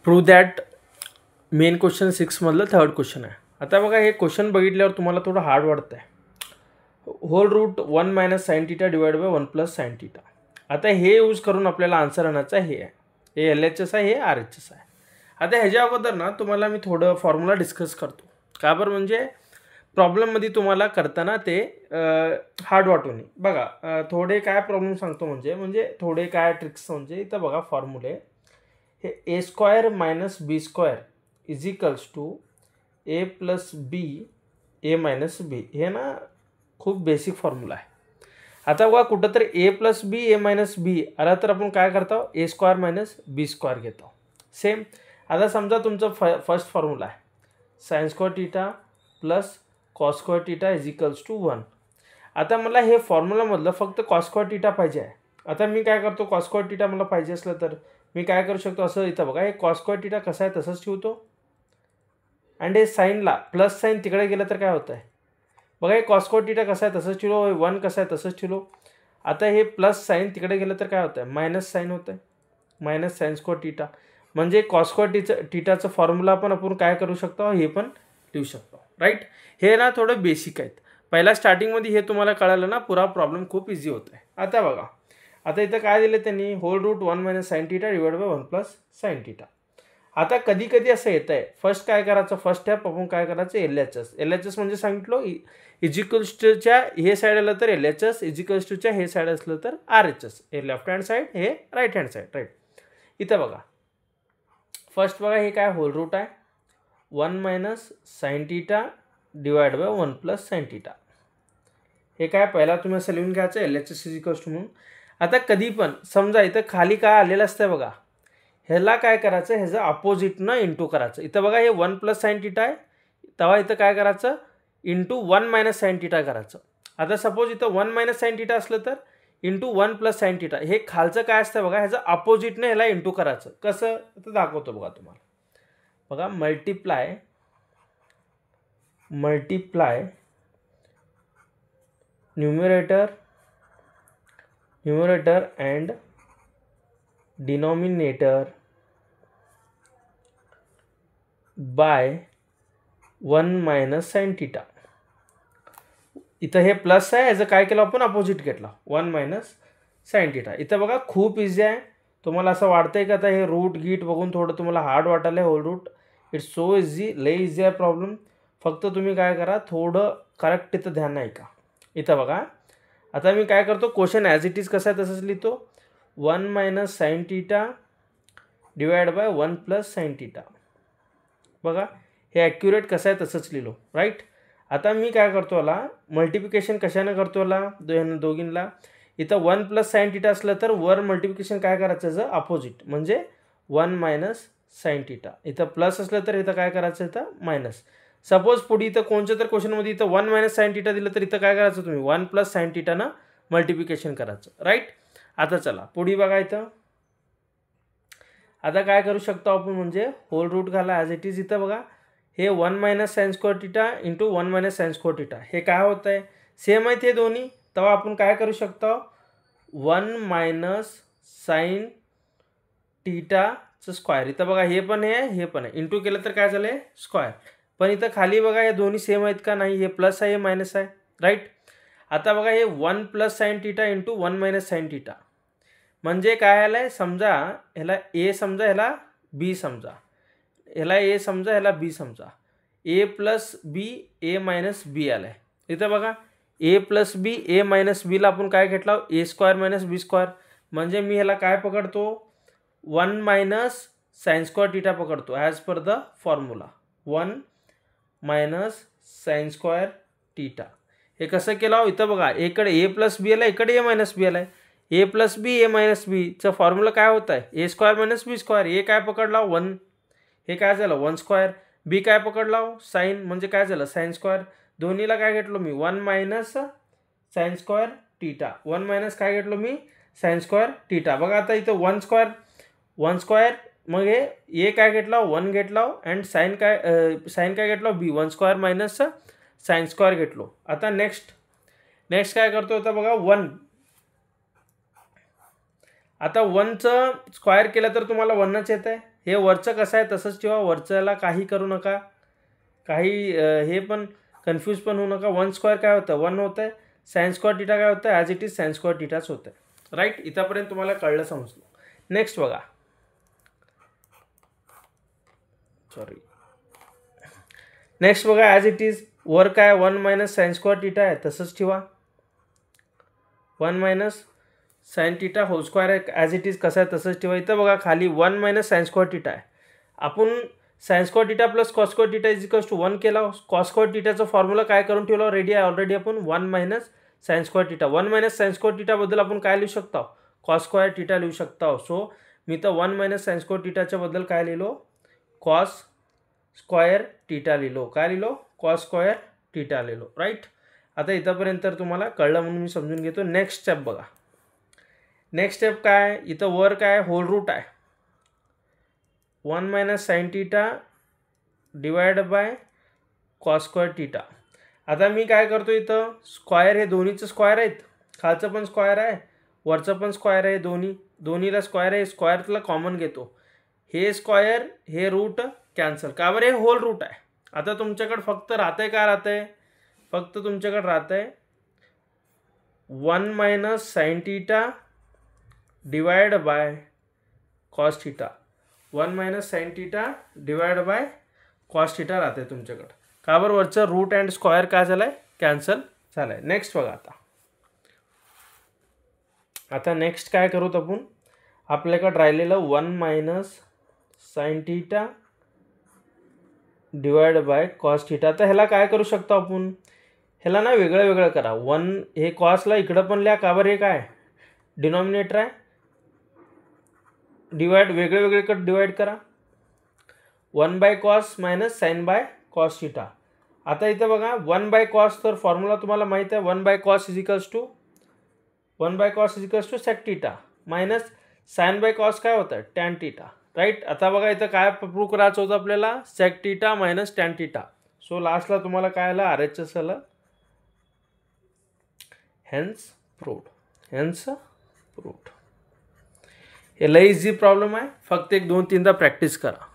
Prove that main question 6 मधलं third question आहे. आता बघा हे क्वेश्चन बघितल्यावर तुम्हाला थोडं हार्ड वाटतं आहे. Whole root 1 minus sine theta divide by 1 plus sine theta. आता हे यूज करून आपल्याला आन्सर आणायचा हे आहे. हे LHS आहे, हे RHS आहे. आता ह्याच्या अगोदर ना तुम्हाला मी थोडं फॉर्म्युला डिस्कस करतो. का बरं म्हणजे प्रॉब्लेममध्ये तुम्हाला करताना ते हार्ड वाटू नये. बघा थोडे काय प्रॉब्लेम सांगतो म्हणजे थोडे काय ट्रिक्स म्हणजे इथं बघा फॉर्म्युले हे a square minus B square is equals to a plus b a minus b. हे ना खूप बेसिक फॉर्म्युला आहे. आता बघा कुठं तर ए प्लस बी ए मायनस बी आला तर आपण काय करतो A square minus B square घेतो. सेम आता समजा तुमचं फर्स्ट फॉर्म्युला आहे sine square theta plus cos square theta is equals to 1. आता मला हे फॉर्म्युलामधलं फक्त कॉस स्क्वेअर थिटा पाहिजे आहे. आता मी काय करतो कॉस स्क्वेअर थिटा मला पाहिजे असलं तर मी काय करू शकतो असं इथं बघा हे कॉस स्क्वेअर थिटा कसं आहे तसंच ठेवतो आणि हे साईनला प्लस साईन तिकडे गेलं तर काय होतं आहे बघा हे कॉस स्क्वेअर थिटा कसं आहे तसंच ठेवलो 1 कसं आहे तसंच ठेवलो. आता हे प्लस साईन तिकडे गेलं तर काय होतं आहे मायनस साईन होतं आहे मायनस साइन स्क्वेअर थिटा. म्हणजे कॉस स्क्वेअर थिटाचं फॉर्म्युला पण आपण काय करू शकतो हे पण लिहू शकतो राईट. हे ना थोडं बेसिक आहेत. पहिला स्टार्टिंगमध्ये हे तुम्हाला कळालं ना पुरा प्रॉब्लेम खूप इझी होतो आहे. आता बघा आता इथं काय दिलं त्यांनी whole root 1 minus sine theta divide by 1 plus sine theta. आता कधी कधी असं येतं आहे फर्स्ट काय करायचं फर्स्ट स्टेप आपण काय करायचं LHS म्हणजे सांगितलं इजिकल्स टूच्या हे साईड आलं तर LHS इजिकल्स टूच्या हे साईड असलं तर RHS. हे लेफ्ट हँड साईड हे राईट हँड साईड राईट. इथं बघा फर्स्ट बघा हे काय होल रूट आहे 1 minus sine theta divide by 1 plus sine theta. हे काय पहिला तुम्ही असं लिहून घ्यायचं LHS इजिकल्स टू म्हणून. आता कधी पण समजा इथं खाली काय आलेलं असतं बघा ह्याला काय करायचं ह्याचं अपोजिटनं इंटू करायचं. इथं बघा हे 1 प्लस साइन थिटा आहे तेव्हा इथं काय करायचं इंटू 1 मायनस साइन थिटा करायचं. आता सपोज इथं 1 मायनस साइन थिटा असलं तर इंटू 1 प्लस साइन थिटा. हे खालचं काय असतं बघा ह्याचं अपोजिटनं ह्याला इंटू करायचं. कसं तर दाखवतो बघा तुम्हाला. बघा multiply numerator and denominator by 1 minus sine theta. इथं हे प्लस आहे ह्याचं काय केलं आपण अपोजिट घेतला 1 मायनस साइन थिटा. इथं बघा खूप इझी आहे. तुम्हाला असं वाटतंय का आता हे रूट गीट बघून थोडं तुम्हाला हार्ड वाटायला whole root it's so easy लय इझी आहे प्रॉब्लेम. फक्त तुम्ही काय करा थोडं करेक्ट इथं ध्यान नाही का. इथं बघा आता मी काय करतो क्वेश्चन ॲज इट इज कसं आहे तसंच लिहितो 1 minus sine theta divide by 1 plus sine theta. बघा हे ॲक्युरेट कसं आहे तसंच लिहिलो राईट. आता मी काय करतो याला मल्टिप्लिकेशन कशानं करतो याला दोघींना. इथं 1 प्लस साइन थिटा असलं तर वर मल्टिप्लिकेशन काय करायचं याचं अपोजिट म्हणजे 1 मायनस साइन थिटा. इथं प्लस असलं तर इथं काय करायचं इथं मायनस. सपोज पुढे इथं कोणत्या तर क्वेश्चनमध्ये इथं 1 मायनस साइन थिटा दिलं तर इथं काय करायचं तुम्ही 1 प्लस साइन थिटानं मल्टिप्लिकेशन करायचं राईट. आता चला पुढे बघा इथं आता काय करू शकतो आपण म्हणजे होल रूट घाला ॲज इट इज. इथं बघा हे 1 minus sine square theta into 1 minus sine square theta हे काय होतं आहे सेम आहेत हे दोन्ही. तेव्हा आपण काय करू शकतो 1 मायनस साइन थिटाचं स्क्वायर. इथं बघा हे पण आहे इंटू केलं तर काय झालं स्क्वायर. पण इथं खाली बघा हे दोन्ही सेम आहेत का नाही हे प्लस आहे हे मायनस आहे राईट. आता बघा हे 1 plus sine theta into 1 minus sine theta म्हणजे काय आलं आहे समजा ह्याला ए समजा ह्याला बी समजा ह्याला ए समजा ह्याला बी समजा ए प्लस बी ए मायनस बी आलं आहे. इथं बघा ए प्लस बी ए मायनस बीला आपण काय घेतला ए स्क्वायर मायनस बी स्क्वायर. म्हणजे मी ह्याला काय पकडतो 1 मायनस साइन स्क्वेअर थिटा पकडतो as per the formula 1 minus sine square theta. हे कसं केलं इथं बघा इकडे ए प्लस बी आला इकडे ए मायनस बी आला आहे. ए plus b a minus बीचं formula काय होत आहे ए स्क्वायर मायनस बी स्क्वायर. ए काय पकडला 1 हे काय झालं 1 स्क्वायर. बी काय पकडला साइन म्हणजे काय झालं साइन स्क्वायर. दोन्हीला काय घेतलो मी 1 minus sine square theta 1 minus काय घेतलो मी साइन स्क्वेअर थिटा. बघा आता इथं 1 स्क्वायर मग हे ए काय घेतला 1 घेतला अँड साइन काय घेतला बी 1 स्क्वायर मायनस साइन स्क्वायर घेतलो. आता नेक्स्ट काय करतो आता बघा 1 आता 1चं स्क्वायर केलं तर तुम्हाला 1च येत आहे. हे वरचं कसं आहे तसंच ठेवा, वरच्याला काही करू नका, काही हे पण कन्फ्यूज पण होऊ नका. 1 स्क्वेअर काय होतं 1 होतं आहे, साइन स्क्वेअर टीटा काय होतं as it is sine square टीटाच होतं आहे. राईट, इथंपर्यंत तुम्हाला कळलं समजलं. नेक्स्ट बघा, नेक्स्ट बघा ॲज इट इज वर काय 1 मायनस साइन स्क्वेअर टीटा आहे तसंच ठेवा. 1 minus sine theta whole square आहे ॲज इट इज कसं आहे तसंच ठेवा. इथं बघा खाली 1 मायनस साइन स्क्वेअर टीटा आहे. आपण sine square theta plus cos square theta is equals to 1 केला. कॉस स्क्वेअर टीटाचा फॉर्म्युला काय करून ठेवला रेडी आहे ऑलरेडी आपण 1 minus sine square theta. 1 minus sine square टीटाबद्दल आपण काय लिहू शकतो कॉस स्क्वेअर टीटा लिहू शकतो. सो मी तर 1 मायनस साइन स्क्वेअर टीटाच्या बद्दल काय लिहिलो कॉस स्क्वेअर टीटा लिहिलो. काय लिहिलो कॉस स्क्वेअर टीटा लिहिलो. राईट, आता इथंपर्यंत तुम्हाला कळलं म्हणून मी समजून घेतो. नेक्स्ट स्टेप बघा, नेक्स्ट स्टेप काय इथं वर काय होल रूट आहे 1 minus sine theta divide by cos square theta. आता मी काय करतो इथं स्क्वेअर हे दोन्हीचं स्क्वेअर आहेत, खालचं पण स्क्वेअर आहे वरचं पण स्क्वेअर आहे, दोन्हीला स्क्वेअर आहे, स्क्वेअरला कॉमन घेतो. हे स्क्वेअर हे रूट कॅन्सल. का बरं हे होल रूट आहे. आता तुमच्याकडे फक्त राहतंय काय राहतंय फक्त तुमच्याकडे राहतंय 1 minus sine theta divide by cos theta. 1 minus sine theta divide by cos theta राहते तुमच्याकडं. का बरं वरचं रूट अँड स्क्वेअर काय झालं आहे कॅन्सल झालं आहे. नेक्स्ट बघा, आता नेक्स्ट काय करूत आपण आपल्याकडं राहिलेलं 1 minus sine theta divide by cos theta. तर ह्याला काय करू शकतो आपण ह्याला ना वेगळं वेगळं करा. 1 हे कॉसला इकडं पण लिहा. का बरं हे काय डिनॉमिनेटर आहे, डिवाइड वेगळे वेगळेकडे डिवाइड करा. 1 by cos minus sine by cos theta. आता इथं बघा 1 बाय कॉस तर फॉर्म्युला तुम्हाला माहीत आहे 1 by cos is equals to sec theta minus sine by cos काय होतं टॅन टीटा. राईट, आता बघा इथं काय प्रूव्ह करायचं होतं आपल्याला sec theta minus tan theta. So लास्टला तुम्हाला काय आलं RHS आलं. Hence proved. हे लई इझी प्रॉब्लेम आहे, फक्त 1-2-3दा प्रॅक्टिस करा.